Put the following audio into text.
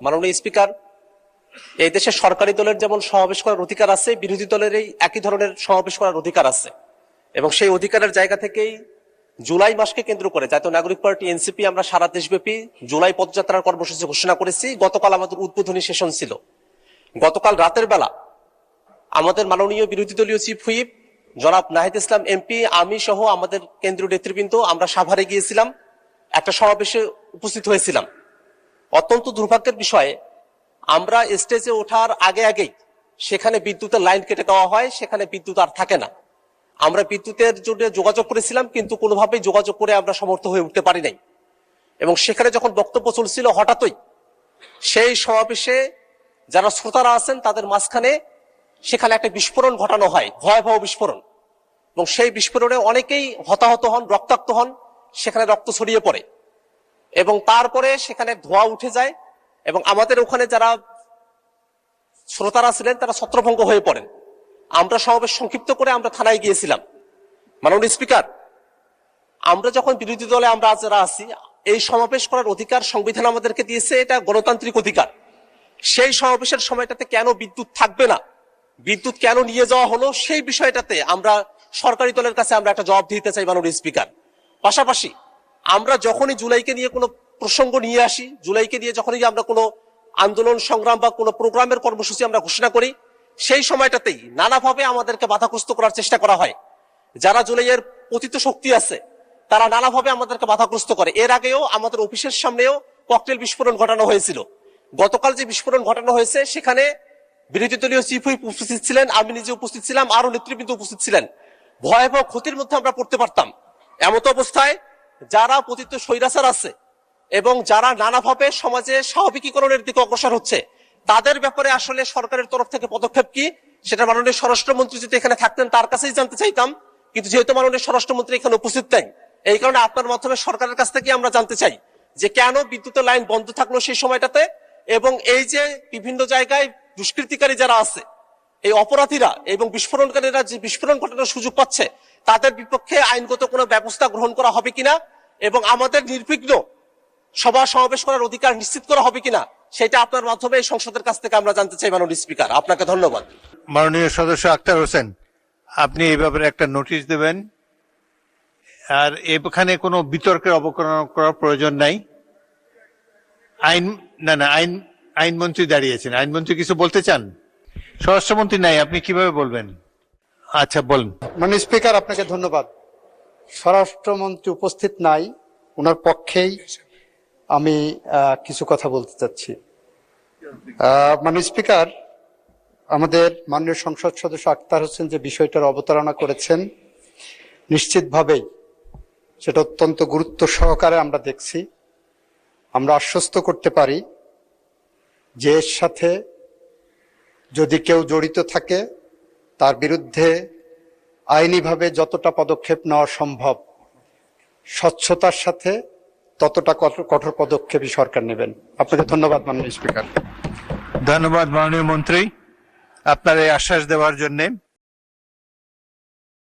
মাননীয় স্পিকার, এই দেশের সরকারি দলের যেমন সমাবেশ করার অধিকার আছে, বিরোধী দলের এই একই ধরনের সমাবেশ করার অধিকার আছে, এবং সেই অধিকারের জায়গা থেকেই জুলাই মাসকে কেন্দ্র করে জাতীয় নাগরিক পার্টি এনসিপি আমরা সারা দেশব্যাপী জুলাই পদযাত্রার কর্মসূচি ঘোষণা করেছি। গতকাল আমাদের উদ্বোধনী সেশন ছিল। গতকাল রাতের বেলা আমাদের মাননীয় বিরোধী দলীয় চিফ হুইপ জনাব নাহিদ ইসলাম এমপি, আমি সহ আমাদের কেন্দ্রীয় নেতৃবৃন্দ আমরা সাভারে গিয়েছিলাম, একটা সমাবেশে উপস্থিত হয়েছিলাম। অত্যন্ত দুর্ভাগ্যের বিষয়ে আমরা স্টেজে ওঠার আগেই সেখানে বিদ্যুতের লাইন কেটে দেওয়া হয়, সেখানে বিদ্যুৎ আর থাকে না। আমরা বিদ্যুতের জন্য যোগাযোগ করেছিলাম, কিন্তু কোনোভাবেই যোগাযোগ করে আমরা সমর্থ হয়ে উঠতে পারি নাই। এবং সেখানে যখন বক্তব্য চলছিল, হঠাৎই সেই সমাবেশে যারা শ্রোতারা আছেন তাদের মাঝখানে সেখানে একটা বিস্ফোরণ ঘটানো হয়, ভয়াবহ বিস্ফোরণ, এবং সেই বিস্ফোরণে অনেকেই হতাহত হন, রক্তাক্ত হন, সেখানে রক্ত ছড়িয়ে পড়ে এবং তারপরে সেখানে ধোঁয়া উঠে যায় এবং আমাদের ওখানে যারা শ্রোতারা ছিলেন তারা ছত্রভঙ্গ হয়ে পড়েন। আমরা সমাবেশ সংক্ষিপ্ত করে আমরা থানায় গিয়েছিলাম। মাননীয় স্পিকার, আমরা যখন বিরোধী দলে আমরা যারা আছি, এই সমাবেশ করার অধিকার সংবিধান আমাদেরকে দিয়েছে, এটা গণতান্ত্রিক অধিকার। সেই সমাবেশের সময়টাতে কেন বিদ্যুৎ থাকবে না, বিদ্যুৎ কেন নিয়ে যাওয়া হলো, সেই বিষয়টাতে আমরা সরকারি দলের কাছে আমরা একটা জবাব দিতে চাই মাননীয় স্পিকার। পাশাপাশি আমরা যখনই জুলাইকে নিয়ে কোনো প্রসঙ্গ নিয়ে আসি, জুলাইকে নিয়ে যখনই আমরা কোনো আন্দোলন সংগ্রাম বা কোনো প্রোগ্রামের কর্মসূচি আমরা ঘোষণা করি, সেই সময়টাতেই নানাভাবে আমাদেরকে বাধাগ্রস্ত করার চেষ্টা করা হয়। যারা জুলাইয়ের পতিত শক্তি আছে তারা নানাভাবে আমাদেরকে বাধাগ্রস্ত করে। এর আগেও আমাদের অফিসের সামনেও ককটেল বিস্ফোরণ ঘটানো হয়েছিল। গতকাল যে বিস্ফোরণ ঘটানো হয়েছে সেখানে বিরোধী দলীয় চিফ হুইপ উপস্থিত ছিলেন, আমি নিজে উপস্থিত ছিলাম, আরো নেতৃবৃন্দ উপস্থিত ছিলেন। ভয়াবহ ক্ষতির মধ্যে আমরা পড়তে পারতাম। এমত অবস্থায় যারা পতিত স্বৈরাচার আছে এবং যারা নানাভাবে সমাজে স্বাভাবিকীকরণের দিকে অগ্রসর হচ্ছে, তাদের ব্যাপারে আসলে সরকারের তরফ থেকে পদক্ষেপ কি, সেটা মাননীয় স্বরাষ্ট্রমন্ত্রী যদি এখানে থাকতেন তার কাছেই জানতে চাইতাম। কিন্তু যেহেতু মাননীয় স্বরাষ্ট্রমন্ত্রী এখানে উপস্থিত নেই, এই কারণে আপনার মাধ্যমে সরকারের কাছ থেকে আমরা জানতে চাই যে কেন বিদ্যুতের লাইন বন্ধ থাকলো সেই সময়টাতে, এবং এই যে বিভিন্ন জায়গায় দুষ্কৃতিকারী যারা আছে, এই অপরাধীরা এবং বিস্ফোরণকারীরা যে বিস্ফোরণ ঘটানোর সুযোগ পাচ্ছে, তাদের বিপক্ষে আইনগত কোনো ব্যবস্থা গ্রহণ করা হবে কিনা এবং আমাদের নির্বিঘ্ন সভা সমাবেশ করার অধিকার নিশ্চিত করা হবে কিনা, সেটা আপনার মাধ্যমে এই সংসদের কাছ থেকে আমরা জানতে চাই মাননীয় স্পিকার। আপনাকে ধন্যবাদ। মাননীয় সদস্য আক্তার হোসেন, আপনি এই ব্যাপারে একটা নোটিশ দেবেন, আর এখানে কোনো বিতর্কের অবকলন করার প্রয়োজন নাই। আইনমন্ত্রী দাঁড়িয়েছেন, আইনমন্ত্রী কিছু বলতে চান? স্বরাষ্ট্রমন্ত্রী নাই, আপনি কিভাবে বলবেন? আচ্ছা বলুন। মাননীয় স্পিকার, আপনাকে ধন্যবাদ। স্বরাষ্ট্রমন্ত্রী উপস্থিত নাই, ওনার পক্ষেই আমি কিছু কথা বলতে চাচ্ছি। মাননীয় স্পিকার, আমাদের মাননীয় সংসদ সদস্য আক্তার হোসেন যে বিষয়টার অবতারণা করেছেন, নিশ্চিতভাবেই সেটা অত্যন্ত গুরুত্ব সহকারে আমরা দেখছি। আমরা আশ্বস্ত করতে পারি যে এর সাথে যদি কেউ জড়িত থাকে তার বিরুদ্ধে আইনিভাবে যতটা পদক্ষেপ নেওয়া সম্ভব, স্বচ্ছতার সাথে ততটা কঠোর পদক্ষেপই সরকার নেবেন। আপনাকে ধন্যবাদ মাননীয় স্পিকার। ধন্যবাদ মাননীয় মন্ত্রী আপনার এই আশ্বাস দেওয়ার জন্য।